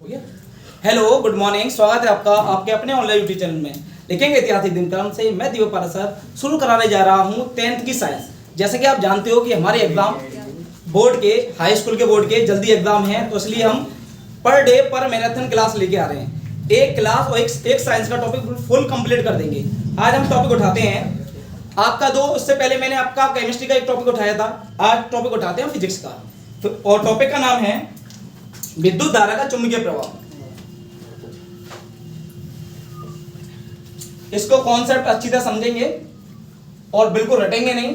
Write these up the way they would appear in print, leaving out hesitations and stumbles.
Hello, good morning. स्वागत है आपका आपके अपने ऑनलाइन यूट्यूब चैनल में लिखेंगे ऐतिहासिक दिनक्रम से। मैं दिव्य पारा सर शुरू कराने जा रहा हूं 10th की साइंस। जैसे कि आप जानते हो कि हमारे एग्जाम बोर्ड के, हाई स्कूल के बोर्ड के जल्दी एग्जाम हैं, तो इसलिए हम पर डे पर मैराथन क्लास लेके आ रहे हैं। एक क्लास और एक साइंस का टॉपिक फुल कंप्लीट कर देंगे। आज हम टॉपिक उठाते हैं आपका उससे पहले मैंने आपका केमिस्ट्री का एक टॉपिक उठाया था। आज टॉपिक उठाते हैं फिजिक्स का, और टॉपिक का नाम है विद्युत धारा का चुंबकीय प्रवाह। इसको कॉन्सेप्ट अच्छी तरह समझेंगे और बिल्कुल रटेंगे नहीं,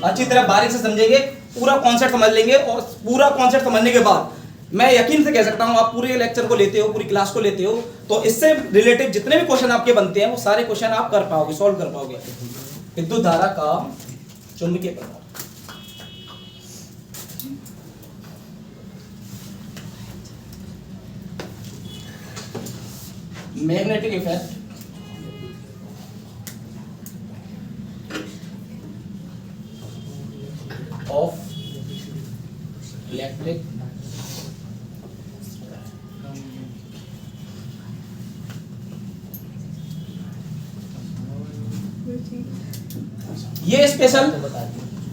अच्छी तरह बारीक से समझेंगे, पूरा कॉन्सेप्ट समझ लेंगे। और पूरा कॉन्सेप्ट समझने के बाद मैं यकीन से कह सकता हूं, आप पूरे लेक्चर को लेते हो, पूरी क्लास को लेते हो, तो इससे रिलेटिव जितने भी क्वेश्चन आपके बनते हैं वो सारे क्वेश्चन आप कर पाओगे, सॉल्व कर पाओगे। विद्युत धारा का चुंबकीय प्रवाह। मैग्नेटिक इफेक्ट of electric ये स्पेशल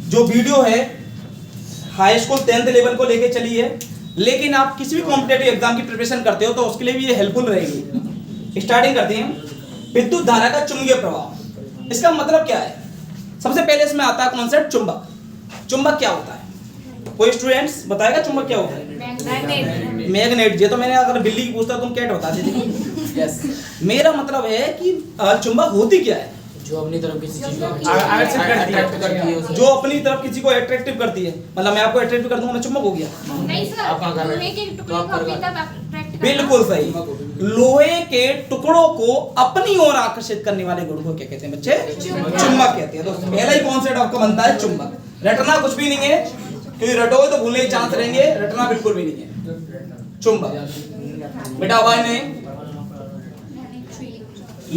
जो वीडियो है हाई स्कूल 10th लेवल को लेके चली है, लेकिन आप किसी भी कॉम्पिटेटिव एग्जाम की प्रिपरेशन करते हो तो उसके लिए भी ये हेल्पफुल रहेगी। स्टार्टिंग करते हैं विद्युत धारा का चुंबकीय प्रवाह। इसका मतलब क्या है? सबसे पहले इसमें आता है कॉन्सेप्ट चुंबक। चुंबक क्या होता है? कोई स्टूडेंट्स बताएगा चुंबक क्या होता है? मैग्नेट। ये तो मैंने अगर बिल्ली की पूछता तुम कैट बता देती। यस, मेरा मतलब है कि चुंबक होती क्या है? जो अपनी तरफ किसी चीज को आकर्षित करती है, जो अपनी तरफ किसी को अट्रैक्टिव करती है। मतलब मैं आपको अट्रैक्टिव कर दूंगा, मैं चुंबक हो गया। नहीं सर, लोहे के टुकड़ों को अपनी तरफ अट्रैक्ट करना। बिल्कुल सही। लोहे के टुकड़ों को अपनी ओर आकर्षित करने वाले गुण को क्या कहते हैं बच्चे? चुंबक कहते हैं। तो पहला ही कॉन्सेप्ट आपका बनता है चुंबक। रटना कुछ भी नहीं है, क्योंकि रटोगे तो भूलने के चांस रहेंगे। रटना बिल्कुल भी नहीं है। चुंबक बेटा आवाज नहीं।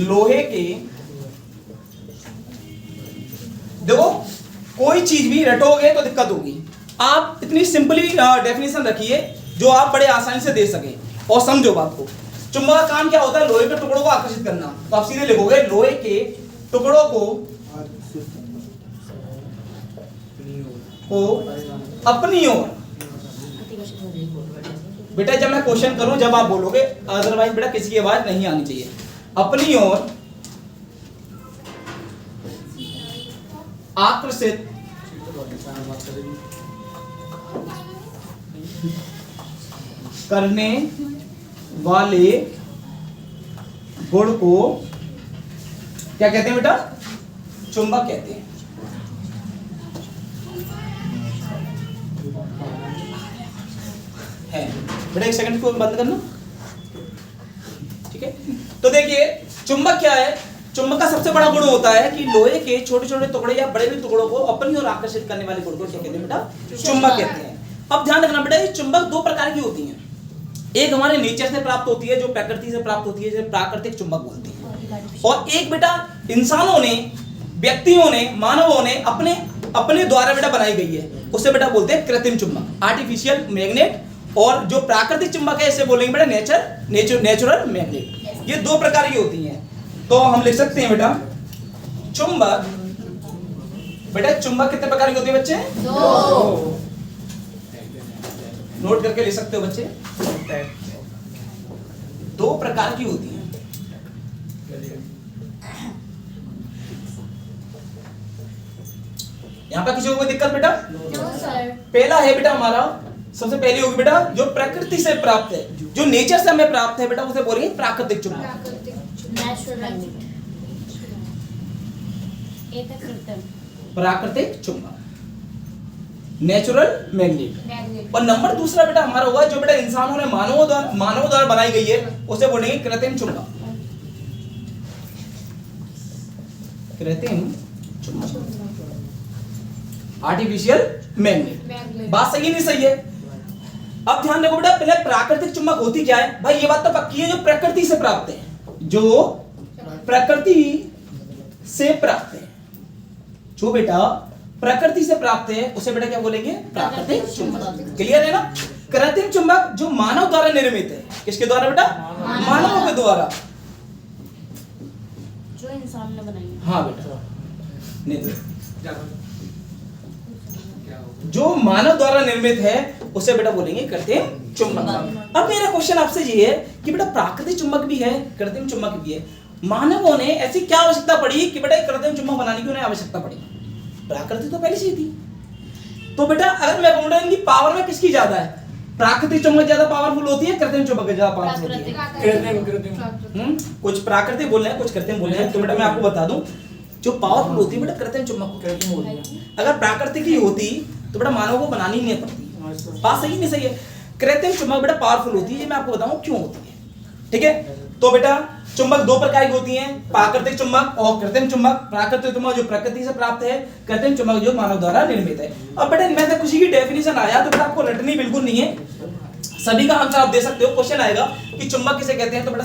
लोहे के, देखो कोई चीज भी रटोगे तो दिक्कत होगी। आप इतनी सिंपली डेफिनेशन रखिए जो आप बड़े आसानी से दे सकें और समझो बात को। चुंबक का काम क्या होता है? लोहे के टुकड़ों को आकर्षित करना। तो आप सीधे लिखोगे लोहे के टुकड़ों को अपनी ओर। बेटा जब मैं क्वेश्चन करूं जब आप बोलोगे, अदरवाइज बेटा किसी की आवाज नहीं आनी चाहिए। अपनी ओर आकर्षित करने वाले गुण को क्या कहते हैं बेटा? चुंबक कहते हैं। बेटा एक सेकंड को बंद करना, ठीक है? तो देखिए चुंबक क्या है? चुंबक का सबसे बड़ा गुण होता है कि लोहे के छोटे छोटे टुकड़े या बड़े बड़े टुकड़ों को अपनी ओर आकर्षित करने वाले गुण को क्या कहते हैं बेटा? चुंबक कहते हैं। अब ध्यान रखना बेटा, ये चुंबक दो प्रकार की होती हैं। एक हमारे नेचर से प्राप्त होती है, जो प्रकृति से प्राप्त होती है, जिसे प्राकृतिक चुंबक बोलते हैं। और एक बेटा इंसानों ने, व्यक्तियों ने, मानवों ने अपने द्वारा बेटा बनाई गई है, उसे बेटा बोलते हैं कृत्रिम चुंबक, आर्टिफिशियल मैग्नेट। और जो प्राकृतिक चुंबक है इसे बोलेंगे बेटा नेचुरल मैग्नेट। ये दो प्रकार की होती हैं। तो हम लिख सकते हैं बेटा चुंबक। बेटा चुंबक कितने प्रकार की होती है बच्चे? दो। नोट करके लिख सकते हो बच्चे, दो प्रकार की होती है। यहां पर किसी को कोई दिक्कत बेटा? पहला है बेटा हमारा, सबसे पहली होगी बेटा जो प्रकृति से प्राप्त है, जो नेचर से हमें प्राप्त है बेटा, उसे बोलेंगे प्राकृतिक चुंबक। प्राकृतिक चुंबक, नेचुरल मैग्नेट। और नंबर दूसरा बेटा हमारा हुआ जो बेटा इंसानों ने, मानवों द्वारा बनाई गई है, उसे बोलेंगे कृत्रिम चुंबक। कृत्रिम चुंबक, आर्टिफिशियल मैग्नेट। बात सही नहीं सही है? अब ध्यान रखो बेटा, पहले प्राकृतिक चुंबक होती क्या है भाई? ये बात तो पक्की है, जो प्रकृति से प्राप्त है, जो प्रकृति से प्राप्त है, जो बेटा प्रकृति से प्राप्त है उसे बेटा क्या बोलेंगे? प्राकृतिक चुंबक। क्लियर है ना? कृत्रिम चुंबक जो मानव द्वारा निर्मित है, किसके द्वारा बेटा? मानवों के द्वारा, जो इंसान ने बनाई है। हाँ बेटा, जो मानव द्वारा निर्मित है उसे बेटा बोलेंगे कृत्रिम चुंबक। अब मेरा क्वेश्चन आपसे ये है कि बेटा प्राकृतिक चुंबक भी है, कृत्रिम चुंबक भी है, मानवों ने ऐसी क्या आवश्यकता पड़ी कि बेटा कृत्रिम चुंबक बनाने की उन्हें आवश्यकता पड़ी? प्राकृतिक तो पहले से ही थी। तो बेटा अगर मैं बोल रहा हूं कि पावर में किसकी ज्यादा है, प्राकृतिक चुंबक ज्यादा पावरफुल होती है, कृत्रिम चुंबक ज्यादा पावरफुल होती है? कुछ प्राकृतिक बोल रहे हैं, कुछ कृत्रिम बोल रहे हैं। तो बेटा मैं आपको बता दूं, जो पावरफुल होती है बेटा कृत्रिम चुंबक होती है। अगर प्राकृतिक ही होती तो बेटा मानव को बनानी नहीं पड़ती। बात सही नहीं सही है? कृत्रिम चुंबक बेटा पावरफुल होती है, ये मैं आपको बताऊं क्यों होती है। ठीक है, तो बेटा चुंबक दो प्रकार की होती हैं, प्राकृतिक चुंबक और कृत्रिम चुंबक। प्राकृतिक चुंबक जो प्रकृति से प्राप्त है, कृत्रिम चुंबक जो मानव द्वारा निर्मित है। अब बेटा इनमें से किसी की डेफिनेशन आया तो बेटा आपको रटनी बिल्कुल नहीं है, सभी का आंसर आप दे सकते हो। क्वेश्चन आएगा कि चुंबक किसे कहते हैं, तो बेटा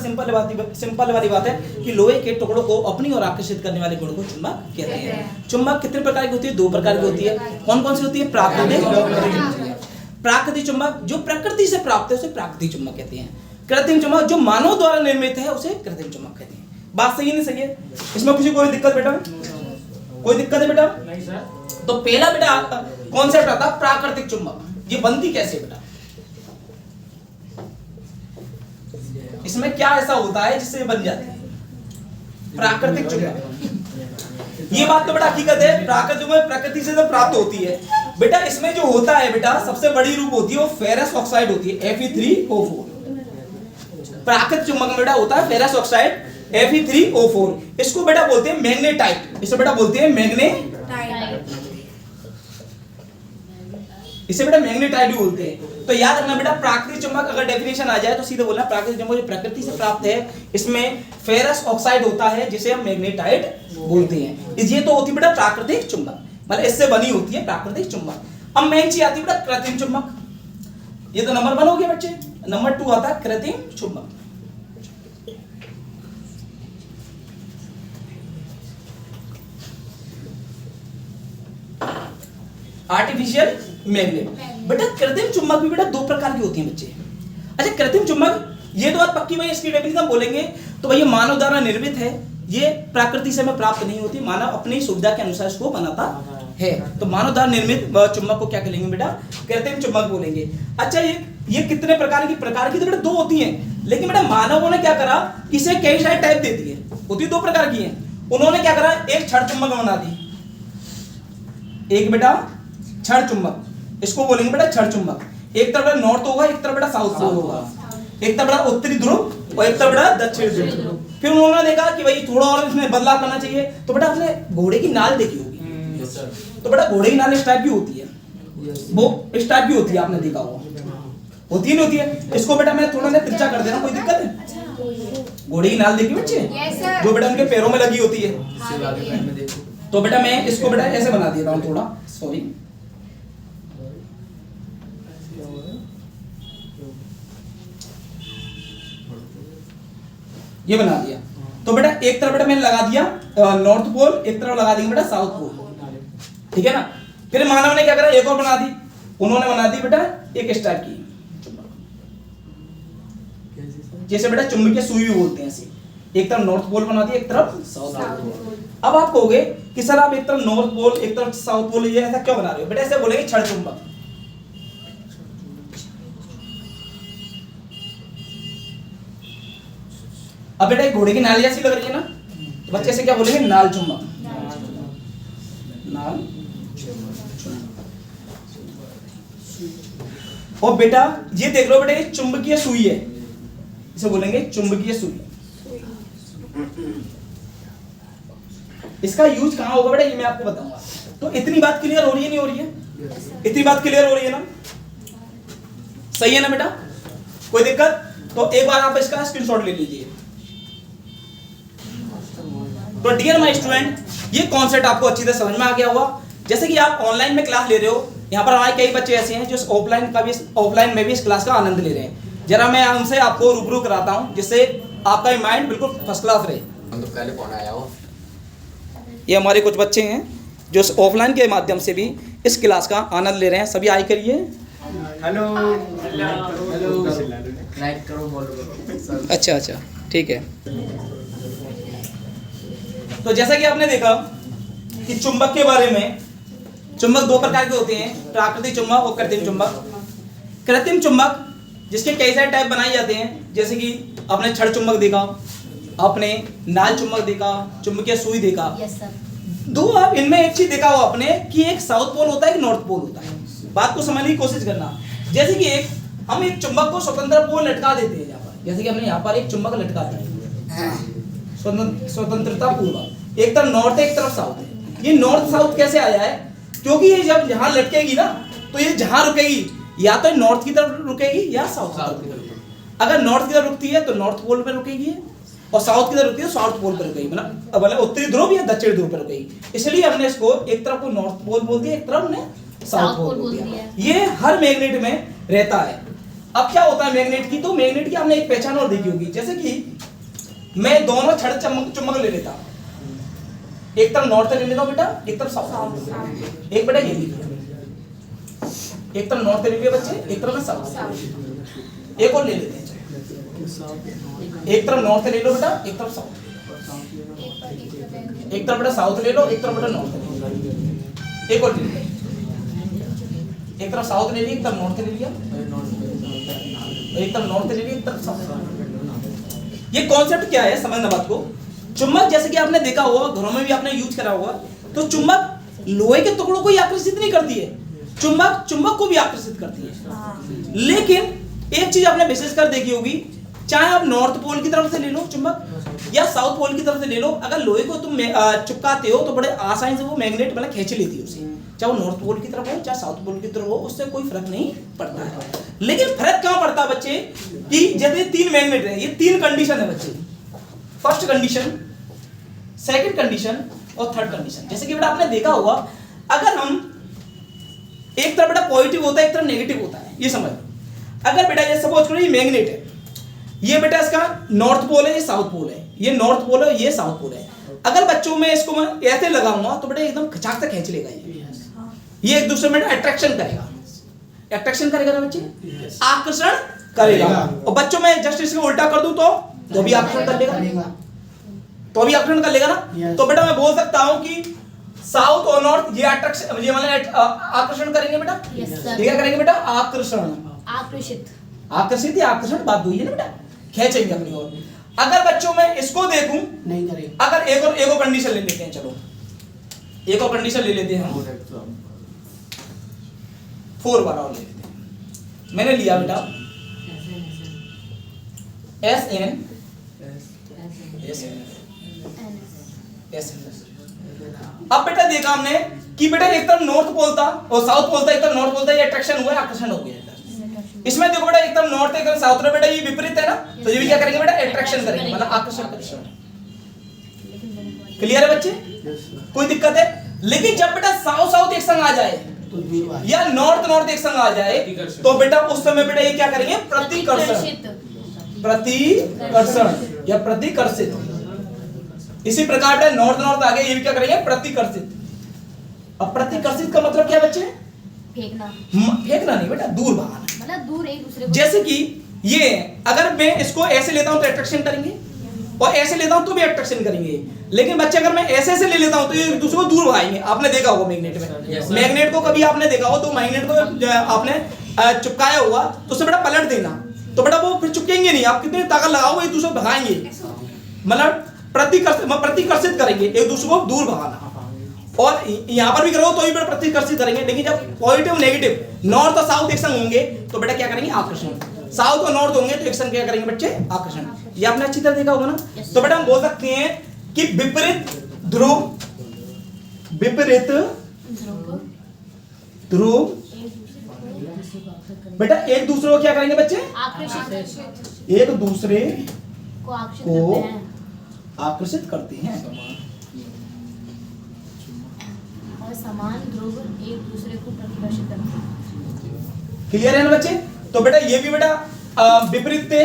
सिंपल वाली बात है कि लोहे के टुकड़ों को अपनी ओर आकर्षित करने वाले गुण को चुंबक कहते हैं। चुंबक कितने प्रकार की होती है? दो प्रकार की होती है। कौन कौन सी होती है? प्राकृतिक। प्राकृतिक चुंबक जो प्रकृति से प्राप्त है उसे प्राकृतिक चुंबक कहते हैं। कृत्रिम चुंबक जो मानव द्वारा निर्मित है उसे कृत्रिम चुंबक कहते हैं। बात सही नहीं सही है? इसमें किसी कोई दिक्कत बेटा? कोई दिक्कत है बेटा? नहीं सर। तो पहला बेटा कॉन्सेप्ट आता प्राकृतिक चुंबक, ये बनती कैसे बेटा? इसमें क्या ऐसा होता है जिससे बन जाती है प्राकृतिक चुंबक? ये बात तो बेटा हकीकत है, प्राकृतिक चुंबक प्रकृति से प्राप्त होती है। बेटा इसमें जो होता है बेटा सबसे बड़ी रूप होती है वो फेरस ऑक्साइड होती है, Fe3O4। प्राकृतिक चुंबक में बेटा होता है फेरस ऑक्साइड Fe3O4। इसको बेटा बोलते हैं मैग्नेटाइट। इसे बेटा बोलते हैं मैग्नेटाइट। इसे बेटा मैग्नेटाइट भी बोलते हैं। तो याद रखना बेटा प्राकृतिक चुंबक अगर डेफिनेशन आ जाए तो सीधे बोलना प्राकृतिक चुंबक जो प्रकृति से प्राप्त है इसमें फेरस ऑक्साइड होता है जिसे हम मैग्नेटाइट बोलते हैं। ये तो होती है बेटा प्राकृतिक चुंबक, मतलब इससे बनी होती है प्राकृतिक चुंबक। अब मेन चीज आती है बेटा कृत्रिम चुंबक। ये तो नंबर 1 हो गया बच्चे। नंबर 2 आता है कृत्रिम चुंबक। Artificial magnet. बेटा कृत्रिम चुंबक भी बेटा दो प्रकार की होती हैं बच्चे। अच्छा कृत्रिम चुंबक ये तो बात पक्की भाई, इसकी डेफिनेशन बोलेंगे तो भाई ये मानव द्वारा निर्मित है, ये प्रकृति से में प्राप्त नहीं होती, मानव अपनी सुविधा के अनुसार इसको बनाता है। तो मानव द्वारा निर्मित चुंबक को क्या कहेंगे बेटा? कृत्रिम चुंबक बोलेंगे। अच्छा ये कितने प्रकार की तो बेटा दो होती हैं, लेकिन बेटा मानवों ने क्या करा, इसे कई सारे टाइप दे दिए, होती दो प्रकार की हैं। उन्होंने क्या करा, एक क्षण चुंबक बना दी, एक बेटा क्षण चुंबक, इसको बोलेंगे बेटा क्षण चुंबक। एक तरफ बेटा नॉर्थ होगा, एक तरफ बेटा साउथ पोल होगा, एक तरफ बेटा उत्तरी ध्रुव और एक तरफ बेटा दक्षिण ध्रुव। फिर उन्होंने देखा कि भाई थोड़ा और इसमें बदलाव करना चाहिए, तो बेटा आपने घोड़े की नाल देखी होगी, तो बेटा घोड़े की नाल इस टाइप की होती है, वो इस टाइप की होती है, आपने देखा होगा, होती नहीं होती है? इसको बेटा मैं थोड़ा सा तिरछा कर देना, कोई दिक्कत है? घोड़े की नाल देखी बच्चे, जो बेटा उनके पैरों में लगी होती है। तो बेटा मैं इसको बेटा ऐसे बना देता हूँ थोड़ा, सॉरी, ये बना दिया। तो बेटा एक तरफ बेटा मैंने लगा दिया नॉर्थ पोल, एक तरफ लगा देंगे बेटा साउथ पोल, ठीक है ना। फिर मानव ने क्या करा, एक और बना दी, उन्होंने बना दी बेटा एक स्टार की, जैसे बेटा चुंबकीय सुई भी बोलते हैं, एक तरफ नॉर्थ पोल बना दी, एक तरफ साउथ पोल। अब आप कहोगे कि सर आप एक तरफ नॉर्थ पोल एक तरफ साउथ पोल, ये ऐसा क्यों बना रहे हो? बेटा ऐसे बोलेंगे क्षण चुंबक। अब बेटा एक घोड़े की नाल जैसी लग रही है ना, तो बच्चे से क्या बोलेंगे, नाल चुंबक, नाल चुंबक। और बेटा ये देख लो बेटा ये चुंबकीय सुई है, इसे बोलेंगे चुंबकीय सुई। इसका यूज कहां होगा बेटा, ये मैं आपको बताऊंगा। तो इतनी बात क्लियर हो रही है, नहीं हो रही है? इतनी बात क्लियर हो रही है ना, सही है ना बेटा? कोई दिक्कत? तो एक बार आप इसका स्क्रीनशॉट ले लीजिए। तो डियर माय स्टूडेंट, ये कॉन्सेप्ट आपको अच्छी तरह समझ में आ गया होगा। जैसे कि आप ऑनलाइन में क्लास ले रहे हो, यहाँ पर हमारे कई बच्चे ऐसे हैं जो ऑफलाइन में भी इस क्लास का आनंद ले रहे हैं। जरा मैं उनसे आपको रूबरू कराता हूँ, जिससे आपका माइंड बिल्कुल फर्स्ट क्लास रहे। हम तो पहले कौन आया हो? ये हमारे कुछ बच्चे हैं जो ऑफलाइन के माध्यम से भी इस क्लास का आनंद ले रहे हैं, सभी आए करिए। हेलो हेलो लाइक करो फॉलो करो। अच्छा, ठीक है। तो जैसा कि आपने देखा कि चुंबक के बारे में, चुंबक दो प्रकार के होते हैं, प्राकृतिक चुंबक और कृत्रिम चुंबक। कृत्रिम चुंबक जिसके कई सारे टाइप बनाए जाते हैं, जैसे कि आपने छड़ चुंबक देखा, आपने नाल चुंबक देखा, चुंबकीय सुई देखा। दो आप इनमें एक चीज देखा हो आपने कि एक साउथ पोल होता है, एक नॉर्थ पोल होता है। बात को समझने की कोशिश करना। जैसे कि हम एक चुंबक को स्वतंत्र पोल लटका देते हैं यहाँ पर, जैसे कि हमने यहाँ पर एक चुंबक लटका दिया स्वतंत्रता पूर्वक, एक तरफ नॉर्थ है एक तरफ साउथ है। ये नॉर्थ साउथ कैसे आया है? क्योंकि ये जब यहाँ लटकेगी ना तो ये जहाँ रुकेगी या तो नॉर्थ की तरफ रुकेगी या साउथ की तरफ रुकेगी। अगर नॉर्थ की तरफ रुकती है तो नॉर्थ पोल पर रुकेगी और साउथ की तरफ रुकती है तो साउथ पोल पर रुकेगी, मतलब उत्तरी ध्रुव या दक्षिण ध्रुव पर रुकेगी। इसलिए हमने इसको एक तरफ को नॉर्थ पोल बोल दिया, एक तरफ ने साउथ पोल बोल दिया। ये हर मैग्नेट में रहता है। अब क्या होता है मैग्नेट की, तो मैग्नेट की हमने एक पहचान और देखी होगी। जैसे कि मैं दोनों छड़ चुंबक ले लेता हूं, एक तरफ नॉर्थ ले लेता हूं बेटा, एक तरफ साउथ। एक बेटा ये लीजिए, एक तरफ नॉर्थ ले लिया बच्चे, एक तरफ साउथ। एक और ले लेते हैं, एक तरफ नॉर्थ ले लो बेटा, एक तरफ साउथ। एक तरफ बेटा साउथ ले लो, एक तरफ बेटा नॉर्थ ले लो। एक और ले लो, एक तरफ साउथ ले लिया, एक तरफ नॉर्थ ले लिया, एक तरफ नॉर्थ ले लिया, एक तरफ साउथ। ये कॉन्सेप्ट क्या है, समझना बात को। चुंबक जैसे कि आपने देखा होगा, घरों में भी आपने यूज करा होगा, तो चुंबक लोहे के टुकड़ों को ही आकर्षित नहीं करती है, चुंबक को भी आकर्षित करती है। लेकिन एक चीज आपने विशेष कर देखी होगी, चाहे आप नॉर्थ पोल की तरफ से ले लो चुंबक या साउथ पोल की तरफ से ले लो, अगर लोहे को तुम चिपकाते हो तो बड़े आसानी से वो मैग्नेट मतलब खींच लेती है उसे, चाहे वो नॉर्थ पोल की तरफ हो चाहे साउथ पोल की तरफ हो, उससे कोई फर्क नहीं पड़ता है। लेकिन फर्क कहां पड़ता है बच्चे कि जैसे तीन मैग्नेट है, ये तीन कंडीशन है बच्चे, फर्स्ट कंडीशन, सेकंड कंडीशन और थर्ड कंडीशन। जैसे कि बेटा आपने देखा होगा, अगर हम एक तरफ बेटा पॉजिटिव होता है एक तरफ नेगेटिव होता है, ये समझ। अगर बेटा ये सपोज करो ये मैग्नेट है, ये बेटा इसका नॉर्थ पोल है, ये साउथ पोल है, ये नॉर्थ पोल है, ये साउथ पोल है। अगर बच्चों में इसको मैं ऐसे लगाऊंगा तो बेटा एकदम खचाक से खींच लेगा, ये एक दूसरे में अट्रैक्शन करेगा। अट्रैक्शन करेगा ना बच्चे, आकर्षण करेगा। और बच्चों में जस्ट इसको उल्टा कर दूं तो भी आकर्षण कर लेगा, तो भी आकर्षण कर लेगा ना। तो बेटा मैं बोल सकता हूं कि साउथ और नॉर्थ ये अट्रैक्शन, ये मतलब आकर्षण करेंगे बेटा। ये क्या करेंगे बेटा? आकर्षण, आकर्षित या आकर्षण बात हुई है ना बेटा, खींचेंगे अपनी ओर। अगर बच्चों में इसको देखूं नहीं करेगा। अगर एक और कंडीशन ले लेते हैं, चलो एक और कंडीशन ले लेते हैं हम, 4 बार और ले लेते हैं। मैंने लिया बेटा SN अब बेटा देखा हमने कि बेटा एक तरफ नॉर्थ पोल था और साउथ पोल था, एक तरफ नॉर्थ पोल था, ये अट्रैक्शन हुआ, आकर्षण हो गया। इसमें देखो बेटा एक तरफ नॉर्थ एक तरफ साउथ, बेटा ये विपरीत है ना, तो ये भी क्या करेंगे बेटा? अट्रैक्शन करेंगे, मतलब आकर्षण करेंगे। क्लियर है बच्चे? कोई दिक्कत है? लेकिन जब बेटा साउथ एक संग आ जाए या नॉर्थ एक संग आ जाए तो बेटा उस समय बेटा ये क्या करेंगे? प्रतिकर्षण या प्रतिकर्षित। इसी प्रकार बेटा नॉर्थ आ गए, ये भी क्या करेंगे? प्रतिकर्षित। अब प्रतिकर्षित का मतलब क्या बच्चे? फेंकना नहीं बेटा, दूर भगाना, मतलब दूर एक दूसरे को। जैसे कि ये अगर मैं इसको ऐसे लेता हूं तो अट्रैक्शन करेंगे और ऐसे लेता हूं तो भी अट्रैक्शन करेंगे। लेकिन बच्चे अगर मैं ऐसे ले लेता हूं तो ये एक दूसरे को दूर भगाएंगे। आपने देखा होगा मैग्नेट में, मैग्नेट को कभी आपने देखा हो तो मैग्नेट को आपने चिपकाया हुआ तो उसे बेटा पलट देना, तो बेटा वो फिर चिपकेंगे नहीं। आप कितनी ताकत लगाओ एक दूसरे को भगाएंगे, मतलब प्रतिकर्षित करेंगे, एक दूसरे को दूर भगाना। और यहां पर भी करो तो भी बेटा प्रतिकर्षित करेंगे। लेकिन जब पॉजिटिव नेगेटिव नॉर्थ और साउथ एक संग होंगे तो बेटा क्या करेंगे? आकर्षण। साउथ और नॉर्थ होंगे तो एक संग क्या करेंगे बच्चे? आकर्षण। ये आपने अच्छी तरह देखा होगा ना। तो बेटा हम बोल सकते हैं कि विपरीत ध्रुव बेटा एक दूसरे को क्या करेंगे बच्चे? एक दूसरे को आकर्षित करते हैं। समान ध्रुव एक दूसरे को प्रतिकर्षित करते हैं। क्लियर है ना बच्चे? तो बेटा ये भी बेटा विपरीत थे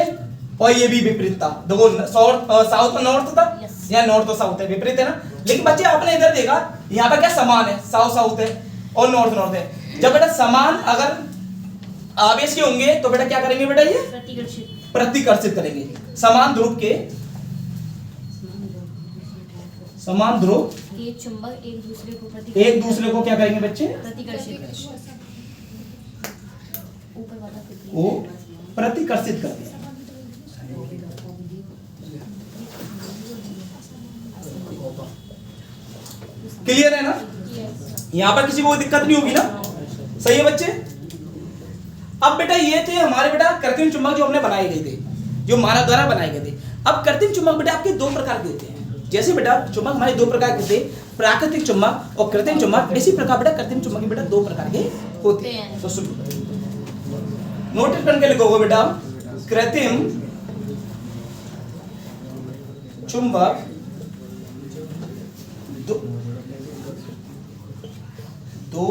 और ये भी विपरीत था। देखो साउथ और नॉर्थ था या नॉर्थ और साउथ है, विपरीत है ना। लेकिन बच्चे आपने इधर देखा यहाँ पर क्या समान है, साउथ साउथ है और नॉर्थ नॉर्थ है। जब बेटा समान अगर आवेश के होंगे तो बेटा क्या करेंगे बेटा, ये प्रतिकर्षित करेंगे। समान ध्रुव के समान ध्रुव ये चुंबक एक दूसरे को क्या करेंगे बच्चे, वो प्रतिकर्षित करते हैं। क्लियर है ना, यहां पर किसी को कोई दिक्कत नहीं होगी ना, सही है बच्चे। अब बेटा ये थे हमारे बेटा कृत्रिम चुंबक जो हमने बनाए गए थे, जो मानव द्वारा बनाए गए थे। अब कृत्रिम चुंबक बेटा आपके दो प्रकार के होते हैं। जैसे बेटा चुंबक हमारे दो प्रकार के थे, प्राकृतिक चुंबक और कृत्रिम चुंबक। इसी प्रकार बेटा कृत्रिम चुंबक के बेटा दो प्रकार के होते हैं। तो नोट करके लिखोगे बेटा, कृत्रिम चुंबक दो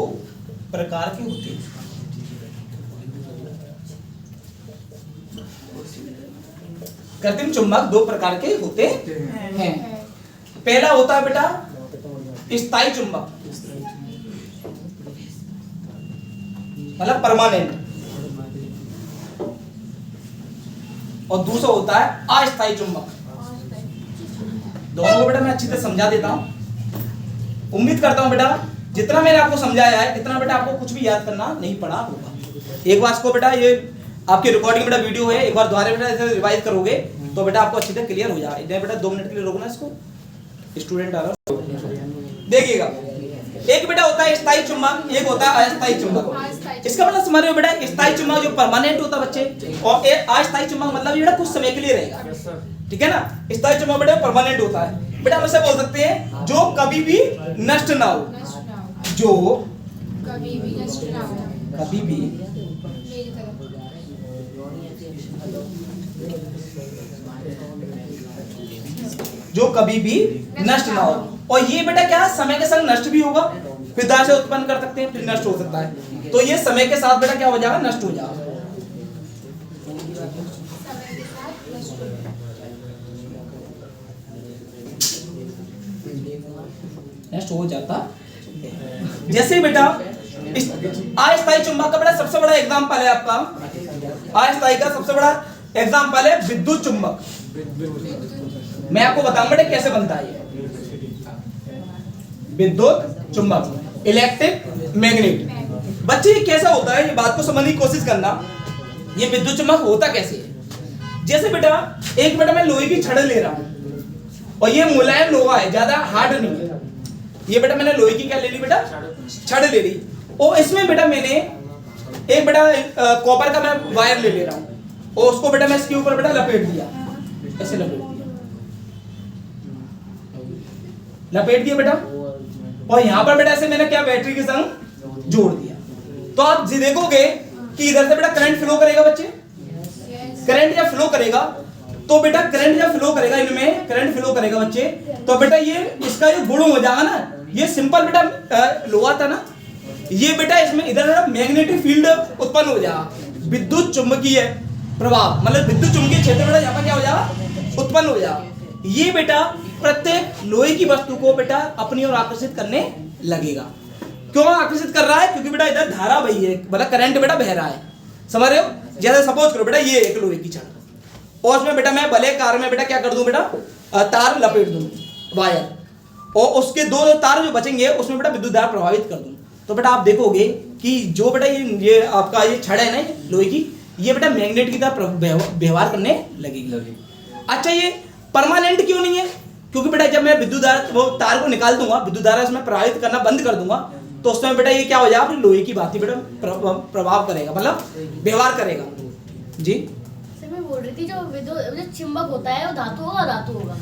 प्रकार के होते हैं। कृत्रिम चुंबक दो प्रकार के होते हैं। पहला होता है बेटा स्थायी चुंबक, मतलब परमानेंट, और दूसरा होता है अस्थायी चुंबक। दोनों को बेटा मैं अच्छी तरह समझा देता हूं। उम्मीद करता हूं बेटा जितना मैंने आपको समझाया है इतना बेटा आपको कुछ भी याद करना नहीं पड़ा होगा। एक बार इसको बेटा, ये आपकी रिकॉर्डिंग बेटा वीडियो है, एक बार दोबारा बेटा इसे रिवाइज करोगे तो बेटा आपको अच्छी तरह क्लियर हो जाएगा। इधर बेटा 2 मिनट के लिए रोकना इसको, स्टूडेंट आ रहा देखिएगा। एक बेटा होता है स्थायी चुंबक, एक होता है अस्थायी चुंबक। इसका मतलब समझ रहे हो बेटा, स्थायी चुंबक जो परमानेंट होता है बच्चे, और अस्थायी चुंबक मतलब ये बेटा कुछ समय के लिए रहेगा, ठीक है ना। स्थायी चुंबक बेटा परमानेंट होता है बेटा, हम ऐसे बोल सकते हैं जो कभी भी नष्ट ना हो, जो कभी भी नष्ट ना हो, कभी भी जो कभी भी नष्ट ना हो। और ये बेटा क्या समय के संग नष्ट भी होगा, फिर दार से उत्पन्न कर सकते हैं, फिर नष्ट हो सकता है। तो ये समय के साथ बेटा क्या हो जाएगा, नष्ट हो जाएगा। नष्ट हो जाता। जैसे बेटा अस्थायी चुंबक का बेटा सबसे बड़ा एग्जांपल है आपका, अस्थायी का सबसे बड़ा एग्जांपल है विद्युत चुंबक। मैं आपको बताऊंगा बेटा कैसे बनता है ये विद्युत चुंबक, इलेक्ट्रिक मैग्नेट। बच्चे ये कैसा होता है, ये बात को समझने की कोशिश करना। ये विद्युत चुंबक होता कैसे है। जैसे बेटा एक बेटा मैं लोहे की छड़ ले रहा हूं और ये मुलायम लोहा है, ज्यादा हार्ड नहीं है। ये बेटा मैंने लोहे की क्या ले ली बेटा, छड़ ले ली, और इसमें बेटा मैंने एक बेटा कॉपर का मैं वायर ले रहा हूं और उसको बेटा मैं इसके ऊपर बेटा लपेट दिया, ऐसे लपेट दिया बेटा, और यहां पर बेटा ऐसे मैंने क्या बैटरी के संग जोड़ दिया। तो आप जी देखोगे कि इधर से बेटा करंट फ्लो करेगा बच्चे, करंट जब फ्लो करेगा तो बेटा करंट जब फ्लो करेगा, इनमें करंट फ्लो करेगा बच्चे, तो बेटा ये इसका जो गुण हो जाएगा ना, ये सिंपल बेटा लोहा था ना, ये बेटा इसमें इधर बेटा मैग्नेटिक फील्ड उत्पन्न हो जाएगा, विद्युत चुंबकीय प्रभाव, मतलब विद्युत चुंबकीय क्षेत्र बेटा यहाँ पर क्या हो जाएगा, उत्पन्न हो जाएगा। ये बेटा प्रत्येक लोहे की वस्तु को बेटा अपनी ओर आकर्षित करने लगेगा। क्यों आकर्षित कर रहा है, क्योंकि बेटा इधर धारा बही है, मतलब करंट बेटा बह रहा है, समझ रहे हो। जैसे सपोज करो बेटा ये एक लोहे की छड़, और उसमें बेटा मैं भले कार में बेटा क्या कर दूं बेटा, तार लपेट दूं वायर, और उसके दो तार जो बचेंगे उसमें बेटा विद्युत धारा प्रभावित कर दूं, तो बेटा आप देखोगे कि जो बेटा ये आपका ये छड़ है ना लोहे की, ये बेटा मैग्नेट की तरह व्यवहार करने लगेगी। अच्छा ये परमानेंट क्यों नहीं है, क्योंकि बेटा जब मैं विद्युत धारा वो तार को निकाल दूंगा, विद्युत धारा उसमें प्रभावित करना बंद कर दूंगा, तो उस समय बेटा ये क्या हो जाएगा, अपनी लोहे की भांति बेटा प्रभाव करेगा, मतलब व्यवहार करेगा। जी मैं बोल रही थी जो विद्युत चुंबक होता है वो धातु होगा, अधातु होगा,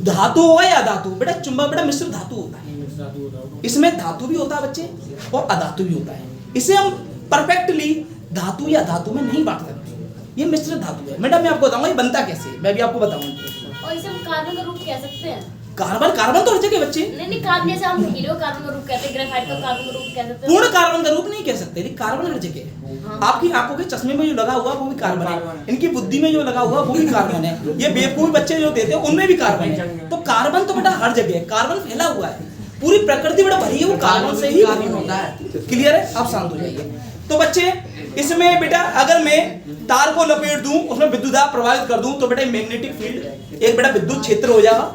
धातु होगा या अधातु, बेटा चुंबक बेटा मिश्र धातु होता है, इसमें धातु भी होता है बच्चे और अधातु भी होता है। इसे हम परफेक्टली धातु या धातु में नहीं बांट सकते, ये मिश्र धातु है। मैडम मैं आपको बताऊंगा ये बनता कैसे, मैं भी आपको बताऊंगा। और इसे हम कार्बन का रूप कह सकते हैं, कार्बन, कार्बन तो हर जगह बच्चे, नहीं कार्बन, जैसे हम हीरो कार्बन का रूप कहते हैं, ग्रेफाइट का कार्बन का रूप कह सकते हैं, पूर्ण कार्बन का रूप नहीं कह सकते, लेकिन कार्बन हर जगह है। आपकी आंखों के चश्मे में जो लगा हुआ वो भी कार्बन है, इनकी बुद्धि में जो लगा हुआ वो भी कार्बन है, ये बेवकूफ बच्चे जो देते हैं उनमें भी कार्बन है। तो कार्बन तो बेटा हर जगह है, कार्बन फैला हुआ है, पूरी प्रकृति बड़ा भरी है, वो कार्बन से ही बनी होता है। क्लियर है? आप शांत हो जाइए। तो बच्चे इसमें बेटा अगर मैं तार को लपेट दूं, उसमें विद्युत दाब प्रभावित कर दूं, तो बेटा मैग्नेटिक फील्ड एक बेटा विद्युत क्षेत्र हो जाएगा।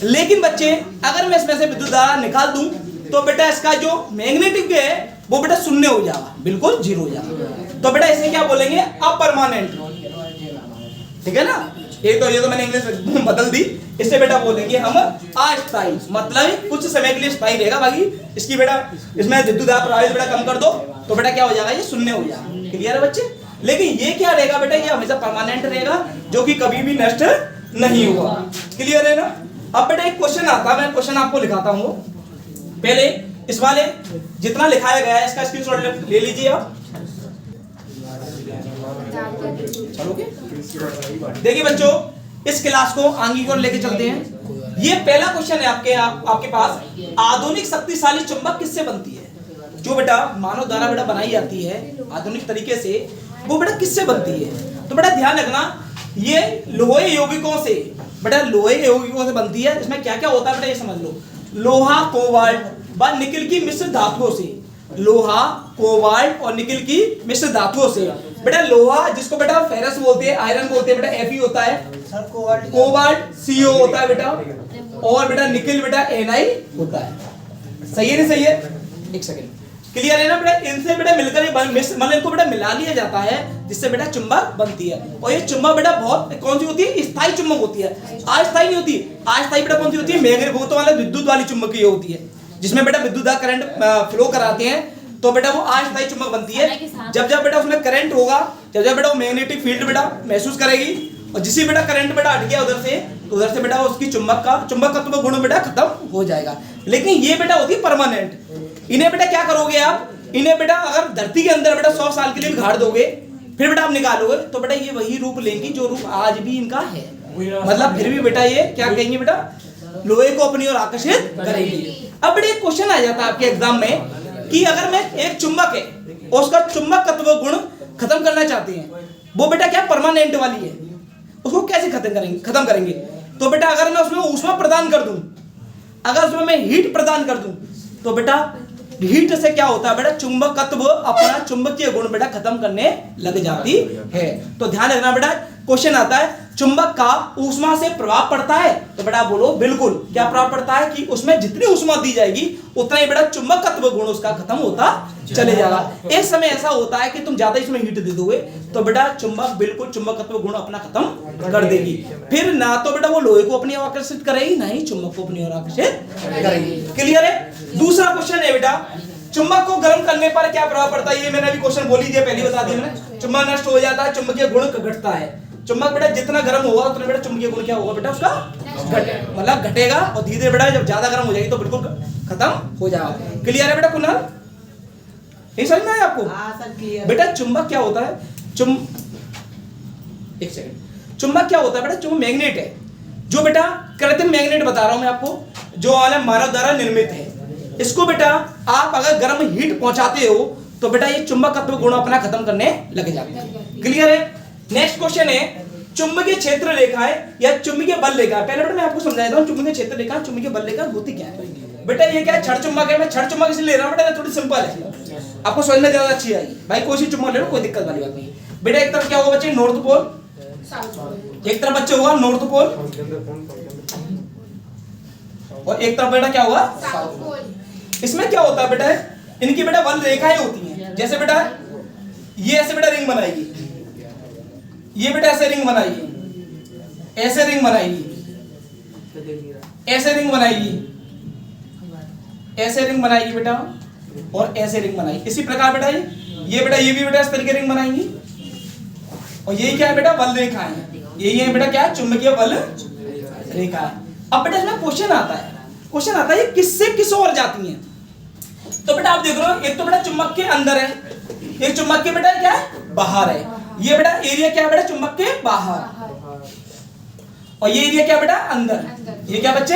लेकिन बच्चे अगर मैं इसमें से विद्युत दाब निकाल दूं, तो बेटा इसका जो मैग्नेटिक है वो बेटा शून्य हो जाएगा, बिल्कुल जीरो हो जाएगा। तो बेटा इसे क्या बोलेंगे? अपरमानेंट। ठीक है ना? ये तो मैंने इंग्लिश बदल दी। इससे बेटा बोलेंगे हम अस्थायी, मतलब कुछ समय के लिए स्थायी रहेगा। बाकी इसकी बेटा इसमें विद्युत दाब प्रभावित बेटा कम कर दो तो बेटा क्या हो जाएगा? ये शून्य हो जाएगा। क्लियर है बच्चे? लेकिन ये क्या रहेगा बेटा? ये हमेशा परमानेंट रहेगा, जो कि कभी भी नष्ट नहीं होगा। क्लियर है ना? अब बेटा एक क्वेश्चन आता है, मैं क्वेश्चन आपको लिखाता हूँ। पहले इस वाले जितना लिखाया गया है इसका स्क्रीनशॉट ले लीजिए आप। चलोगे? देखिए बच्चों, इस क्लास को आगे की ओर लेके चलते हैं। ये पहला क्वेश्चन है आपके पास, आधुनिक शक्तिशाली चुंबक किससे बनती है? जो बेटा मानव द्वारा बेटा बनाई जाती है आधुनिक तरीके से, वो बेटा किससे बनती है? तो बेटा ध्यान रखना, ये लोहे यौगिकों से, बेटा लोहे यौगिकों से बनती है। इसमें क्या क्या होता है बेटा ये समझ लो। लोहा, कोबाल्ट व निकिल की मिश्र धातुओं से, लोहा, कोबाल्ट और निकिल की मिश्र धातुओं से। बेटा लोहा जिसको बेटा फेरस बोलते हैं, आयरन बोलते हैं, बेटा Fe होता है, कोबाल्ट CO होता है बेटा, और बेटा निकिल बेटा Na होता है। सही है नहीं सही है? एक सेकंड, क्लियर है ना बेटा? इनसे बेटा मिलकर मतलब इनको बेटा मिला लिया जाता है, जिससे बेटा चुंबक बनती है। और ये चुंबक बेटा बहुत कौन सी होती है? स्थायी चुंबक होती है, अस्थायी नहीं होती। अस्थायी बेटा कौन सी होती है? मैग्नेटिक वाला विद्युत वाली चुंबक ये होती है, जिसमें बेटा विद्युत दाब करंट फ्लो कराते हैं, तो बेटा वो अस्थायी चुंबक बनती है। जब जब बेटा उसमें करंट होगा, जब जब बेटा वो मैग्नेटिक फील्ड बेटा महसूस करेगी, और जिसी बेटा करंट बेटा हट गया उधर से, तो उधर से बेटा उसकी चुंबकत्व गुण बेटा खत्म हो जाएगा। लेकिन ये बेटा होती है परमानेंट। इन्हें बेटा क्या करोगे आप? इन्हें बेटा अगर धरती के अंदर बेटा 100 साल के लिए गाड़ दोगे, फिर बेटा आप निकालोगे, तो बेटा ये वही रूप लेंगी जो रूप आज भी इनका है। मतलब फिर भी बेटा ये क्या कहेंगे बेटा? लोहे को अपनी ओर आकर्षित करेंगे। अब बेटा एक क्वेश्चन आ जाता है आपके एग्जाम में कि अगर मैं एक चुंबक है और उसका चुंबकत्व गुण खत्म करना चाहते हैं, वो बेटा क्या परमानेंट वाली है, उसको कैसे खत्म करेंगे? तो बेटा अगर मैं उसमें ऊष्मा प्रदान कर दूं, अगर उसमें मैं हीट प्रदान कर दूं, तो बेटा हीट से क्या होता है बेटा? चुंबकत्व अपना चुंबकीय गुण बेटा खत्म करने लग जाती है। तो ध्यान रखना बेटा, क्वेश्चन आता है चुंबक का ऊष्मा से प्रभाव पड़ता है, तो बेटा बोलो बिल्कुल। क्या प्रभाव पड़ता है? कि उसमें जितनी ऊष्मा दी जाएगी उतना ही बेटा चुंबकत्व गुण उसका खत्म होता चले जाएगा। एक समय ऐसा होता है कि तुम ज्यादा इसमें हीट दे दोगे, तो बेटा चुंबक बिल्कुल चुंबकत्व गुण अपना खत्म कर देगी। फिर ना तो बेटा वो लोहे को अपनी ओर आकर्षित करेगी, ना ही चुंबक को अपनी ओर आकर्षित करेगी। क्लियर है? दूसरा क्वेश्चन है बेटा, चुंबक को गर्म करने पर क्या प्रभाव पड़ता है? ये मैंने अभी क्वेश्चन बोल ही दिया, पहले बता दिया मैंने। चुंबक नष्ट हो जाता है, चुंबकीय गुण घटता है। चुंबक बेटा जितना गर्म होगा उतना बेटा चुंबकीय गुण क्या होगा बेटा? उसका मतलब घटेगा, और धीरे धीरे बेटा जब ज्यादा गर्म हो जाएगी तो बिल्कुल खत्म हो जाएगा। क्लियर है बेटा? कुणाल ये समझ में आया आपको? बेटा चुंबक क्या होता है? एक सेकंड, चुंबक क्या होता है बेटा? चुंबक मैग्नेट है, जो बेटा कृत्रिम मैग्नेट बता रहा हूं मैं आपको, जो मानव द्वारा निर्मित है। इसको बेटा आप अगर गर्म हीट पहुंचाते हो, तो बेटा ये चुंबकत्व गुण अपना खत्म करने लग जाते हैं। क्लियर है? नेक्स्ट क्वेश्चन है, चुंबकीय क्षेत्र रेखाएं या चुंबकीय बल रेखा। पहले बेटा मैं आपको समझा देता हूं, चुंबकीय क्षेत्र रेखा, चुंबकीय बल रेखा होती क्या है। बेटा ये क्या है? छड़ चुंबक है। मैं छड़ चुंबक इसलिए ले रहा हूं बेटा, थोड़ी सिंपल है, आपको समझ में ज्यादा अच्छी आएगी। भाई कोई सी चुंबक ले लो, कोई दिक्कत वाली बात नहीं। बेटा एक तरफ क्या होगा बच्चे? नॉर्थ पोल, एक तरफ बच्चे होगा नॉर्थ पोल, और एक तरफ बेटा क्या होगा? South pole. इसमें क्या होता है बेटा? इनकी बेटा बल रेखाएं होती हैं। जैसे बेटा ये ऐसे बेटा रिंग बनाएगी, ये बेटा ऐसे रिंग बनाएगी, ऐसे रिंग बनाएगी, ऐसे रिंग बनाएगी, ऐसे रिंग बनाएगी बेटा, और ऐसे रिंग बनाएगी। इसी प्रकार बेटा ये बेटा ये भी बेटा इस तरीके रिंग बनाएंगी, और ये क्या है बेटा? बल रेखा है। यही है बेटा क्या? चुंबकीय बल रेखा है। अब बेटा इसमें क्वेश्चन आता है ये किससे किस ओर जाती हैं? तो बेटा आप देख रहे हो, एक तो बेटा चुंबक के अंदर है, एक चुंबक के बेटा क्या है? बाहर है। ये बेटा एरिया क्या है बेटा? चुंबक के बाहर, और ये एरिया क्या बेटा? अंदर। ये क्या बच्चे?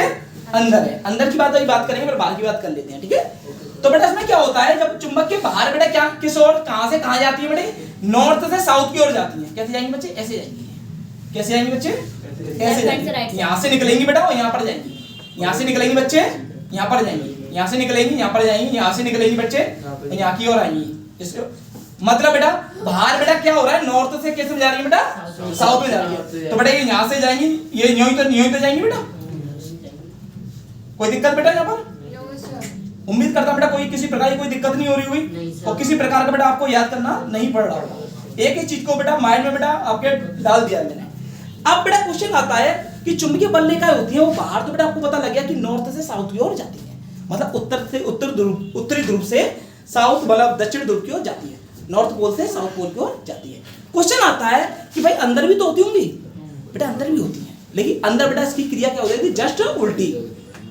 अंदर है। अंदर की बात अभी बात करेंगे, पर बाहर की बात कर लेते हैं, ठीक है? तो बेटा इसमें क्या होता है, जब चुंबक के बाहर बेटा क्या किस ओर, कहां से कहां जाती है बेटे? नॉर्थ से साउथ की ओर जाती है। कैसे जाएंगे बच्चे? ऐसे जाएंगी। कैसे जाएंगे बच्चे? ऐसे जाएंगी। यहां से निकलेंगी बेटा और यहां पर जाएंगी, यहां से निकलेंगी बच्चे, यहां पर जाएंगी। यहाँ से निकलेंगी, यहाँ पर जाएंगी, यहाँ से निकलेंगी बच्चे, यहाँ की ओर आएंगी। इसको मतलब बेटा बाहर बेटा क्या हो रहा है, नॉर्थ से कैसे जा रही है बेटा, साउथ में जा रही है। तो बेटा ये यहाँ से जाएंगी, ये न्यू तो जाएंगी बेटा। कोई दिक्कत बेटा यहाँ पर? उम्मीद करता बेटा कोई किसी प्रकार की कोई दिक्कत नहीं हो रही हुई और किसी प्रकार का बेटा आपको याद करना नहीं पड़ रहा होगा। एक ही चीज को बेटा माइंड में बेटा आपके डाल दिया मैंने। अब बेटा क्वेश्चन आता है कि चुंबकीय बल रेखाएं होती हैं वो बाहर, तो बेटा आपको पता लग गया कि नॉर्थ से साउथ की ओर जाती है, मतलब उत्तरी ध्रुव से साउथ मतलब दक्षिण ध्रुव की ओर जाती है, नॉर्थ पोल से साउथ पोल की ओर जाती है। क्वेश्चन आता है कि भाई अंदर भी तो होती होंगी बेटा, अंदर भी होती है, लेकिन अंदर बेटा इसकी क्रिया क्या हो जाती है, जस्ट उल्टी।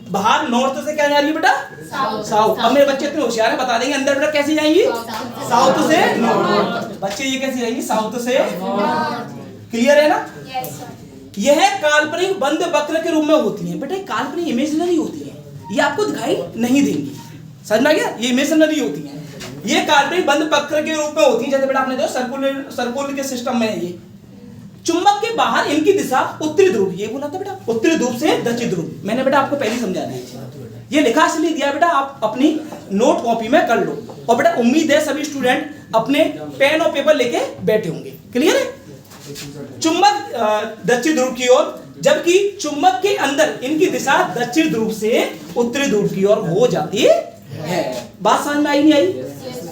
बाहर नॉर्थ से क्या जा रही है बेटा, साउथ। अब मेरे बच्चे इतने होशियार है, बता देंगे अंदर बेटा कैसे जाएंगी, साउथ से नॉर्थ। बच्चे ये कैसे जाएंगी, साउथ से नॉर्थ। क्लियर है ना? यह काल्पनिक बंद वक्र के रूप में होती है बेटा, काल्पनिक इमेजिनरी होती है, ये आपको दिखाई नहीं देंगी। समझ में आ गया? ये इमेजिनरी होती है, ये काल्पनिक बंद वक्र के रूप में होती है। जैसे बेटा आपने देखो सर्कुलर के सिस्टम में है ये। चुंबक के बाहर इनकी दिशा उत्तरी ध्रुव, ये बोला था बेटा, उत्तरी ध्रुव से दक्षिण ध्रुव। मैंने बेटा आपको पहले समझा दिया, ये लिखा इसलिए दिया बेटा, आप अपनी नोट कॉपी में कर लो। और बेटा उम्मीद है सभी स्टूडेंट अपने पेन और पेपर लेके बैठे होंगे। क्लियर है? चुंबक दक्षिण ध्रुव की ओर, जबकि चुंबक के अंदर इनकी दिशा दक्षिण ध्रुव से उत्तरी ध्रुव की ओर हो जाती है। बात समझ में आई नहीं आई?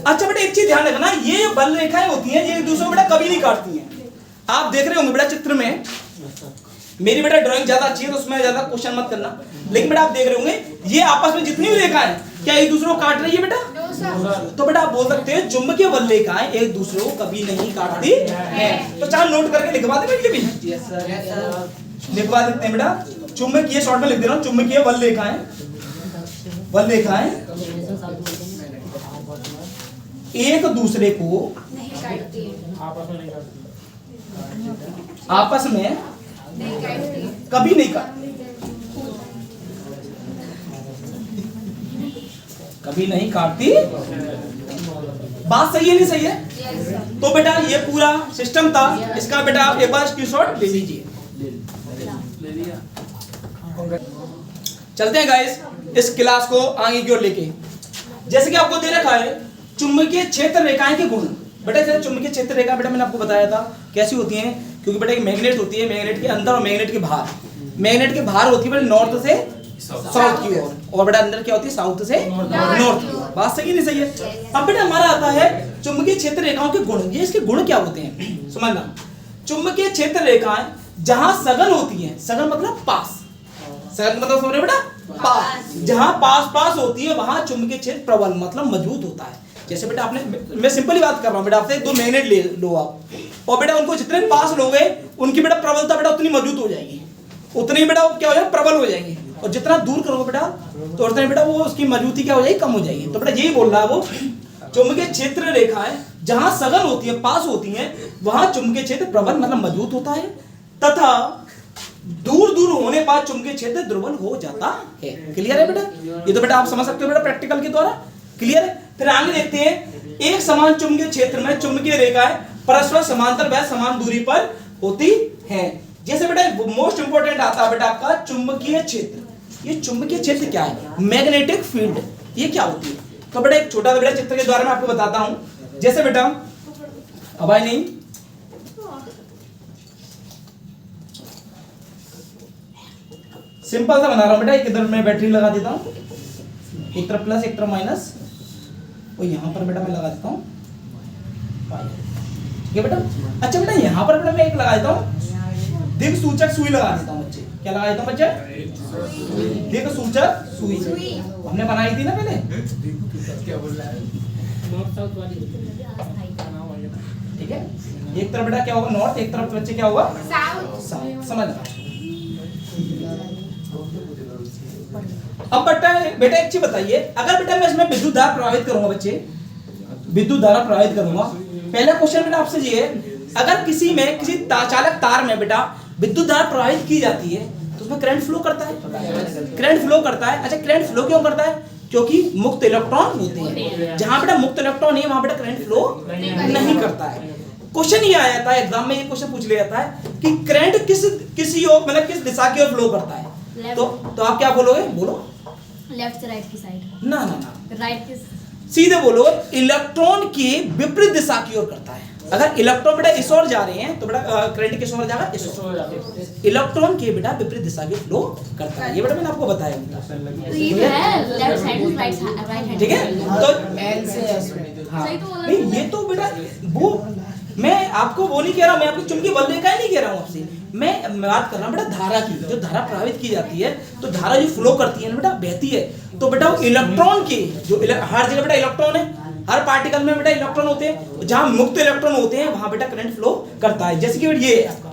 अच्छा बेटा एक चीज ध्यान रखना, ये बल रेखाएं होती हैं ये एक दूसरे को बेटा कभी नहीं काटती हैं। आप देख रहे होंगे बेटा चित्र में, मेरी बेटा ड्राइंग ज्यादा अच्छी है तो उसमें ज्यादा क्वेश्चन मत करना, लेकिन बेटा आप देख रहे होंगे ये आपस में जितनी भी रेखाएं क्या एक दूसरे को काट रही है बेटा? तो बेटा आप बोल सकते हैं चुंबकीय बल रेखाएं एक दूसरे को कभी नहीं काटती हैं। तो चाहे नोट करके लिखवा दे बेटा, ये भी लिखवा देते हैं बेटा। चुंबकीय शॉर्ट में लिख दे रहा हूं, चुंबकीय बल रेखाएं एक दूसरे को आपस में कभी नहीं काटती, कभी नहीं काटती। बात सही है नहीं सही है? तो बेटा ये पूरा सिस्टम था, इसका बेटा आप एक बार स्क्रीनशॉट ले लीजिए। चलते हैं गाइस इस क्लास को आगे की ओर लेके। जैसे कि आपको दे रखा है चुंबकीय क्षेत्र रेखाएं के गुण। बेटा जैसे चुंबकीय क्षेत्र रेखा बेटा मैंने आपको बताया था कैसी होती हैं, क्योंकि बेटा एक मैग्नेट होती है, मैग्नेट के अंदर और मैग्नेट के बाहर। मैग्नेट के बाहर होती है बेटा नॉर्थ से साउथ की ओर, और बेटा अंदर क्या होती है, साउथ से नॉर्थ की ओर। बात सही नहीं सही है? अब बेटा हमारा आता है चुंबकीय क्षेत्र रेखाओं के गुण। ये इसके गुण क्या होते हैं समझना। चुंबकीय क्षेत्र रेखाएं जहां सघन होती हैं, सघन मतलब पास, सघन मतलब समझ रहे बेटा, पास, जहां पास पास होती है वहां चुंबकीय क्षेत्र प्रबल मतलब मजबूत होता है। जैसे बेटा आपने, मैं सिंपली बात कर रहा हूं बेटा आपसे, दो मैग्नेट ले लो आप, और बेटा उनको जितने पास लोगे उनकी बेटा प्रबलता बेटा उतनी मजबूत हो जाएगी, उतनी बेटा क्या हो जाएगा, प्रबल हो जाएंगे। और जितना दूर करोगे बेटा तो उतना बेटा वो उसकी मजबूती क्या हो जाएगी, कम हो जाएगी। तो बेटा यही बोल रहा है वो, चुंबकीय क्षेत्र रेखाएं जहां सघन होती है, पास होती हैं, वहां चुंबकीय क्षेत्र प्रबल मतलब मजबूत होता है, तथा दूर दूर होने पर चुंबकीय क्षेत्र दुर्बल हो जाता है। क्लियर है बेटा? ये तो बेटा आप समझ सकते हो बेटा प्रैक्टिकल के द्वारा। क्लियर है? फिर आगे देखते हैं, एक समान चुंबकीय क्षेत्र में चुंबकीय रेखाएं परस्पर समांतर व समान दूरी पर होती हैं। जैसे बेटा मोस्ट इंपोर्टेंट आता है बेटा आपका चुंबकीय क्षेत्र। ये चुंबकीय क्षेत्र क्या है? Magnetic field. ये क्या होती है? तो बेटा एक छोटा सा बेटा चित्र के द्वारा मैं आपको बताता हूं। जैसे बेटा अब आई नहीं, सिंपल सा बना रहा हूं बेटा। एक इधर मैं बैटरी लगा देता हूं, एक तरफ प्लस एक तरफ माइनस, और यहां पर बेटा मैं लगा देता हूं ठीक है बेटा। अच्छा बेटा यहां पर बेटा मैं एक लगा देता हूं दिग सूचक सुई लगा देता हूं बच्चे। क्या लगा देता हूं बच्चे? दिग सूचक सुई हमने बनाई थी ना पहले, क्या बोल रहा है? ठीक है। एक तरफ बेटा क्या होगा नॉर्थ, एक तरफ बच्चे क्या होगा साउथ। समझ अब बेटा एक चीज बताइए, अगर बेटा मैं इसमें विद्युत धारा प्रवाहित करूंगा बच्चे, विद्युत धारा प्रवाहित करूंगा, पहला क्वेश्चन बेटा आपसे ये है, अगर किसी में किसी चालक तार में बेटा विद्युत धारा प्रवाहित की जाती है तो उसमें करंट फ्लो करता है, करंट फ्लो करता है। अच्छा करंट फ्लो क्यों करता है? क्योंकि मुक्त इलेक्ट्रॉन होते हैं, जहां बेटा मुक्त इलेक्ट्रॉन नहीं है वहां बेटा करंट फ्लो नहीं करता है। क्वेश्चन ये आया था एग्जाम में, ये क्वेश्चन पूछ लिया जाता है कि करंट किसी मतलब किस दिशा की ओर फ्लो करता है, तो आप क्या बोलोगे? बोलो लेफ्ट से राइट की साइड, ना ना ना, राइट की सीधे बोलो, इलेक्ट्रॉन की विपरीत दिशा की ओर करता है। अगर इलेक्ट्रॉन बेटा इस ओर जा रहे हैं तो बेटा करंट किस ओर जाएगा, इस ओर। इलेक्ट्रॉन के बेटा विपरीत दिशा की फ्लो करता है, ये बेटा मैंने आपको बताया बेटा। तो ये है लेफ्ट हैंड राइट हैंड, ठीक है, तो एल से एस में हाँ, सही तो बोला नहीं तुमने। ये तो बेटा वो, मैं आपको वो नहीं कह रहा हूँ, मैं आपको चुंबकीय बल का ही नहीं कह रहा हूँ आपसे, मैं बात कर रहा हूँ बेटा धारा की। जो धारा प्रभावित की जाती है, तो धारा जो फ्लो करती है ना बेटा, बहती है, तो बेटा वो इलेक्ट्रॉन की जो हर जगह बेटा इलेक्ट्रॉन है, हर पार्टिकल में बेटा इलेक्ट्रॉन होते हैं, जहां मुक्त इलेक्ट्रॉन होते हैं वहां बेटा करंट फ्लो करता है। जैसे कि ये है आपका,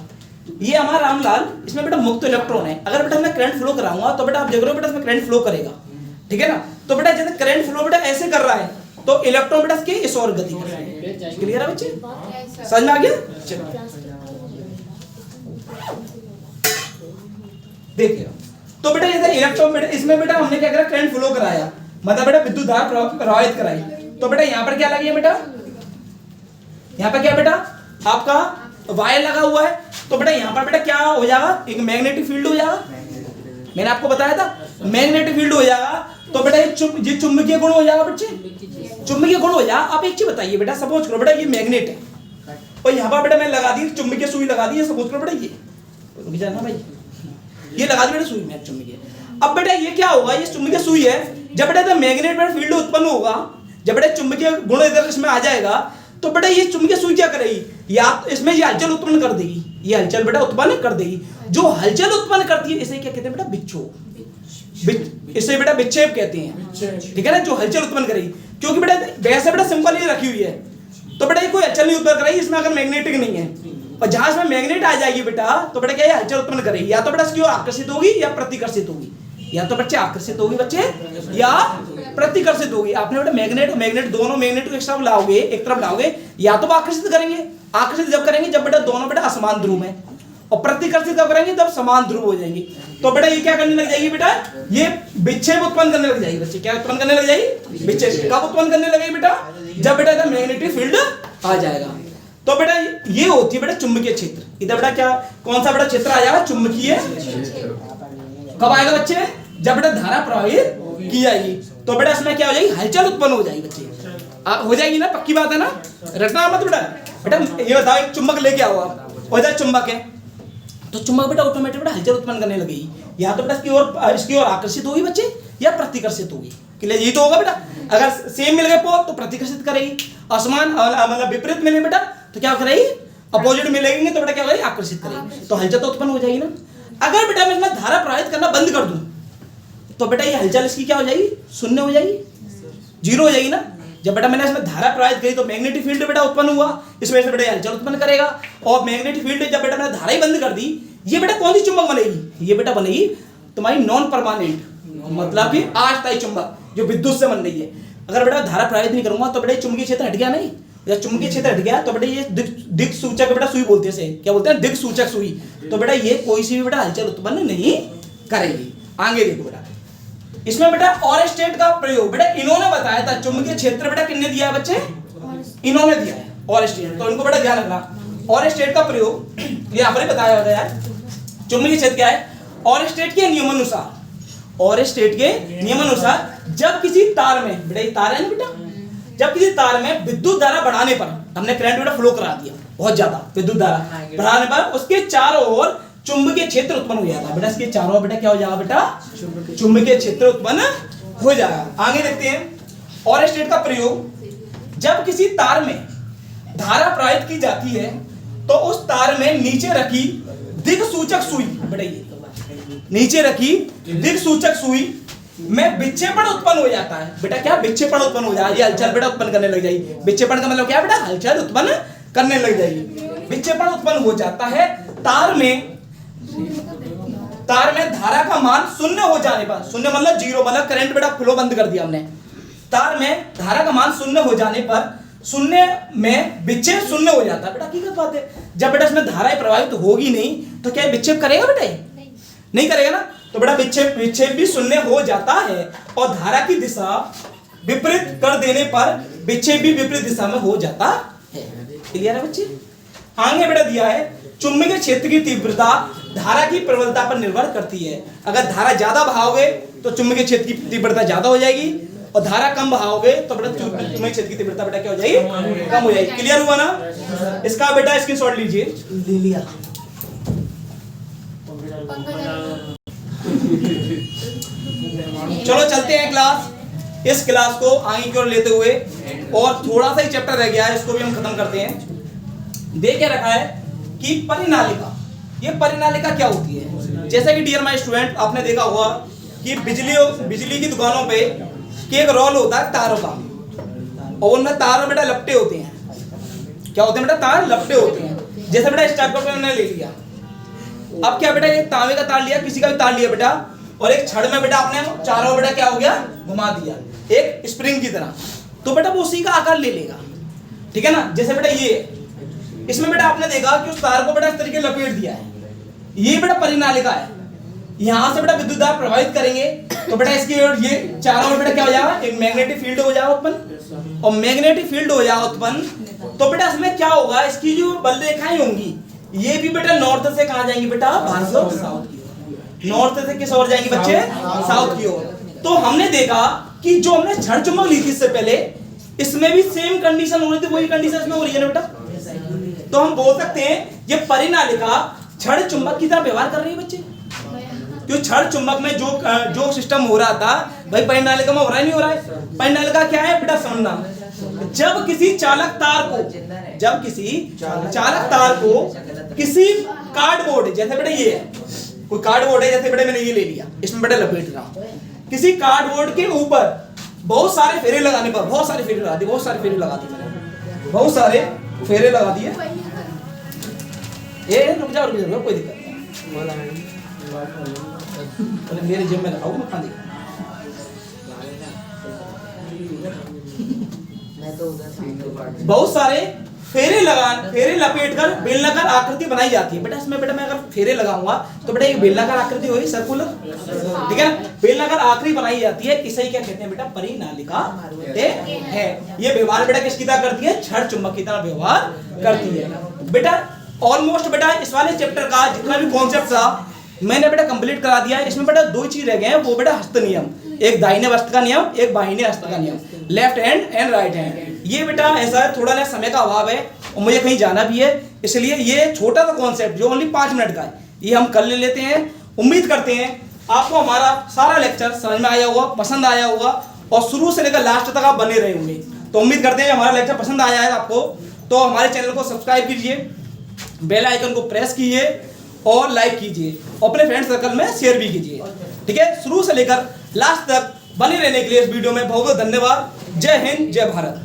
ये हमारा रामलाल, इसमें बेटा मुक्त इलेक्ट्रॉन है, अगर बेटा मैं करंट फ्लो कराऊंगा तो बेटा आप देख रहे हो बेटा इसमें करंट फ्लो करेगा, ठीक है ना। तो बेटा जैसे करंट फ्लो बेटा ऐसे कर रहा है, तो इलेक्ट्रॉन बेटा इसके इस ओर गति कर रहा है। क्लियर है बच्चे, समझ में आ गया? चलो देखिए, तो बेटा जैसे इलेक्ट्रॉन बेटा इसमें बेटा हमने क्या करा, करंट फ्लो कराया, मतलब बेटा विद्युत धारा प्रवाहित कराई। तो बेटा यहाँ पर क्या लगी है बेटा, यहाँ पर क्या बेटा आपका वायर लगा हुआ है, तो बेटा यहाँ पर बेटा क्या हो जाएगा, एक मैग्नेटिक फील्ड हो जाएगा। मैंने आपको बताया था मैग्नेटिक फील्ड हो जाएगा, तो बेटा ये चुंबकीय गुण हो जाएगा बच्चे, चुंबकीय गुण हो जाएगा। आप एक चीज बताइए बेटा, सपोज करो बेटा ये मैग्नेट है और यहाँ पर बेटा मैं लगा दी चुंबकीय सुई लगा दी, सपोज करो बेटा ये रुक जाना भाई, ये लगा दी बेटा सुई में चुंबकीय। अब बेटा ये क्या होगा, ये चुंबकीय सुई है, जब बेटा मैग्नेट में फील्ड उत्पन्न होगा, जब बेटा चुंबकीय गुण इधर इसमें आ जाएगा, तो बेटा ये चुंबकीय सुई क्या करेगी, या तो इसमें ये हलचल उत्पन्न कर देगी, ये हलचल बेटा उत्पन्न कर देगी। जो हलचल उत्पन्न करती है इसे क्या कहते हैं बेटा, विक्षोभ, इसे बेटा विक्षेप कहते हैं, ठीक है ना, जो हलचल उत्पन्न करेगी। क्योंकि बेटा वैसे बेटा सिंपल ये रखी हुई है, तो बेटा ये कोई हलचल नहीं उत्पन्न करेगी इसमें अगर मैग्नेटिक नहीं है, और जहां इसमें मैग्नेट आ जाएगी बेटा, तो बेटा क्या ये हलचल उत्पन्न करेगी, या तो बेटा इसकी ओर आकर्षित होगी या प्रतिकर्षित होगी, या तो बच्चे आकर्षित होगी बच्चे या प्रतिकर्षित होगी। आपने बेटा मैग्नेट मैग्नेट दोनों मैग्नेट को एक तरफ लाओगे, या तो आकर्षित करेंगे, आकर्षित जब करेंगे जब बेटा दोनों बेटा असमान ध्रुव में, और प्रतिकर्षित कब करेंगे जब समान ध्रुव हो जाएंगे। तो बेटा ये क्या करने लग जाएगी बेटा, ये विक्षेप उत्पन्न करने लग जाएगी बच्चे। क्या उत्पन्न करने लग जाएगी, विक्षेप। कब उत्पन्न करने लगेगी बेटा, जब बेटा इधर मैग्नेटिक फील्ड आ जाएगा। तो बेटा ये होती है बेटा चुंबकीय क्षेत्र। इधर बेटा क्या कौन सा बेटा क्षेत्र आ जाएगा, चुंबकीय। कब आएगा बच्चे, जब बेटा धारा प्रवाहित की जाएगी, तो बेटा इसमें क्या हो जाएगी, हलचल उत्पन्न हो जाएगी बच्चे, हो जाएगी ना, पक्की बात है ना, रटना मत बेटा। बेटा ये बताओ एक चुंबक लेके आओ आप, और इधर चुंबक है, तो चुंबक बेटा ऑटोमेटिक बेटा हलचल उत्पन्न करने लगेगी, या तो बेटा इसकी ओर आकर्षित होगी बच्चे या प्रतिकर्षित होगी। क्लियर, ये तो होगा बेटा। अगर सेम मिल गए पोल तो प्रतिकर्षित करेगी, असमान मतलब विपरीत मिले बेटा तो क्या करेगी, अपोजिट मिलेंगे तो बेटा क्या करेगी, आकर्षित करेगी, तो हलचल तो उत्पन्न हो जाएगी ना। अगर बेटा मैं इसमें धारा प्रवाहित करना बंद कर दूं, तो बेटा ये हलचल इसकी क्या हो जाएगी, शून्य हो जाएगी, जीरो हो जाएगी ना। जब बेटा मैंने इसमें धारा प्रवाहित करी तो मैग्नेटिक फील्ड बेटा उत्पन्न हुआ, इस वजह से बेटा हलचल उत्पन्न करेगा। और मैग्नेटिक फील्ड जब बेटा मैंने धारा ही बंद कर दी, ये बेटा कौन सी चुंबक बनेगी, ये बेटा बनेगी तुम्हारी नॉन परमानेंट, मतलब कि अस्थायी चुंबक जो विद्युत से बन रही है। अगर बेटा धारा प्रवाहित नहीं करूंगा तो बेटा चुंबकीय क्षेत्र हट गया नहीं, जब चुंबकीय क्षेत्र हट गया तो बेटा ये दिक् सूचक बेटा सुई बोलते हैं, क्या बोलते हैं, दिक् सूचक सुई। तो बेटा ये कोई सी भी बेटा हलचल उत्पन्न नहीं करेगी। आगे देखो बेटा, इसमें बेटा और स्टेट का प्रयोग बेटा इन्होंने बताया था। चुंबकीय क्षेत्र बेटा किसने दिया है बच्चे, इन्होंने दिया है और स्टेट, तो इनको बेटा ध्यान रखना। और स्टेट का प्रयोग ये यहाँ पर ही बताया होता है यार। चुंबकीय क्षेत्र क्या है, और स्टेट के नियमानुसार, और स्टेट के नियमानुसार जब किसी तार में, बेटा ये तार है ना बेटा, जब किसी तार में विद्युत धारा बढ़ाने पर, हमने करंट बेटा फ्लो करा दिया बहुत ज्यादा, विद्युत धारा बढ़ाने पर उसके चारों ओर चुंबकीय क्षेत्र उत्पन्न हो जाता है। बेटा इसके चारों ओर बेटा क्या हो जाएगा बेटा, चुंबकीय क्षेत्र उत्पन्न हो जाएगा। आगे देखते हैं और स्टेट का प्रयोग, जब किसी तार में धारा प्रवाहित की जाती है तो उस तार में नीचे रखी दिक्सूचक सुई, बेटा ये नीचे रखी दिक्सूचक सुई में विक्षेपण उत्पन्न हो जाता है। बेटा क्या विक्षेपण उत्पन्न हो जाएगा, ये हलचल बेटा उत्पन्न करने लग जाएगी। विक्षेपण का मतलब क्या बेटा, हलचल उत्पन्न करने लग जाएगी। विक्षेपण उत्पन्न हो जाता है तार में धारा का मान शून्य हो जाने पर, शून्य मतलब जीरो, मतलब करंट बेटा फ्लो बंद कर दिया हमने। तार में धारा का मान शून्य हो जाने पर शून्य में विक्षेप शून्य हो जाता है। बेटा की बात है, जब बेटा इसमें धारा प्रवाहित होगी नहीं तो क्या विक्षेप करेगा बेटा, नहीं करेगा ना। तो बेटा विक्षेप भी शून्य हो जाता है, और धारा की दिशा विपरीत कर देने पर विक्षेप भी विपरीत दिशा में हो जाता है। क्लियर है बच्चे। आगे बेटा दिया है चुंबकीय क्षेत्र की तीव्रता धारा की प्रबलता पर निर्भर करती है। अगर धारा ज्यादा बहाओगे तो चुंबकीय क्षेत्र की तीव्रता ज्यादा हो जाएगी, और धारा कम बहाओगे तो बेटा चुंबकीय क्षेत्र की तीव्रता बेटा क्या हो जाएगी, कम हो जाएगी। क्लियर हुआ ना? इसका बेटा स्क्रीनशॉट लीजिए। ले लिया। चलो चलते हैं क्लास, इस क्लास को आगे की ओर लेते हुए, और थोड़ा सा ही चैप्टर रह गया है, इसको भी हम खत्म करते हैं। दे क्या रखा है कि परिनालिका, ये परिनालिका क्या होती है? जैसे कि डियर माय स्टूडेंट, आपने देखा होगा कि बिजली की दुकानों पे एक रोल होता है तारों का, और उनमें तार बेटा लपटे होते हैं। क्या होते हैं बेटा? तार लपटे होते हैं। जैसे बेटा इस टाइप का मैंने ले लिया, अब क्या बेटा, एक तांबे का तार लिया, किसी का भी तार लिया बेटा, और एक छड़ में बेटा आपने चारों बेटा क्या हो गया, घुमा दिया एक स्प्रिंग की तरह, तो बेटा वो उसी का आकार ले लेगा। ठीक है ना? जैसे बेटा ये, इसमें बेटा आपने देखा कि उस तार को बेटा इस तरीके लपेट दिया है, ये बेटा परिनालिका है। यहां से बेटा विद्युत दाब प्रभावित करेंगे तो बेटा इसकी ये चारों बेटा क्या हो जाएगा, एक मैग्नेटिक फील्ड हो जाएगा उत्पन्न, और मैग्नेटिक फील्ड हो जाएगा उत्पन्न, तो बेटा इसमें क्या होगा, इसकी जो बल रेखाएं होंगी ये भी बेटा नॉर्थ से कहां जाएंगी बेटा, साउथ की ओर। नॉर्थ से किस ओर जाएंगी बच्चे? साउथ की ओर। तो हमने देखा कि जो हमने छड़ चुंबक ली थी इससे पहले, इसमें भी सेम कंडीशन हो रही थी, वही कंडीशन इसमें हो रही है ना बेटा। तो हम बोल सकते हैं ये परिनालिका छड़ चुंबक की तरह व्यवहार कर रही है बच्चे। क्यों? छड़ चुंबक में जो सिस्टम हो रहा था भाई परिनालिका में हो रहा है, नहीं हो रहा है? परिनालिका क्या है बेटा? समझना, जब किसी चालक तार को किसी कार्डबोर्ड, जैसे बेटा ये है कोई कार्डबोर्ड है, जैसे बेटा मैंने ये ले लिया, इसमें बेटा लपेट रहा हूं, किसी कार्डबोर्ड के ऊपर बहुत सारे फेरे लगाने पर, बहुत सारे फेरे लगा दिए मैंने, बहुत सारे फेरे लगा दिए। ये रुक जाओ, कोई दिक्कत नहीं, मेरे जेब में रखा, मैं कहां देखा, बहुत सारे फेरे लपेटकर बेलनाकार आकृति बनाई जाती है बेटा। इसमें बेटा मैं अगर फेरे लगाऊंगा तो बेटा एक बेलनाकार आकृति होगी, सर्कुलर, ठीक है ना? बेलनाकार आकृति बनाई जाती है, इसे क्या कहते हैं बेटा? परिनालिका है। ये व्यवहार बेटा किसकी तरह करती है? छड़ चुंबक की तरह व्यवहार करती है बेटा। ऑलमोस्ट बेटा इस वाले चैप्टर का जितना भी कॉन्सेप्ट था मैंने बेटा कंप्लीट करा दिया है। इसमें बेटा दो चीज रह गए हैं, वो बेटा हस्त नियम, एक दाहिने हस्त का नियम, एक बाहिने हस्त का नियम, left hand and right hand. ये बेटा ऐसा है, थोड़ा ना समय का अभाव है और मुझे कहीं जाना भी है, इसलिए ये छोटा सा कॉन्सेप्ट जो ओनली 5 मिनट का है ये हम कर लेते हैं। उम्मीद करते हैं आपको हमारा सारा लेक्चर समझ में आया होगा, पसंद आया होगा, और शुरू से लेकर लास्ट तक आप बने रहे होंगे। तो उम्मीद करते हैं हमारा लेक्चर पसंद आया है आपको, तो हमारे चैनल को सब्सक्राइब कीजिए, बेल आइकन को प्रेस कीजिए और लाइक कीजिए, अपने फ्रेंड सर्कल में शेयर भी कीजिए। ठीक है? शुरू से लेकर लास्ट तक बने रहने के लिए इस वीडियो में बहुत बहुत धन्यवाद। जय हिंद, जय भारत।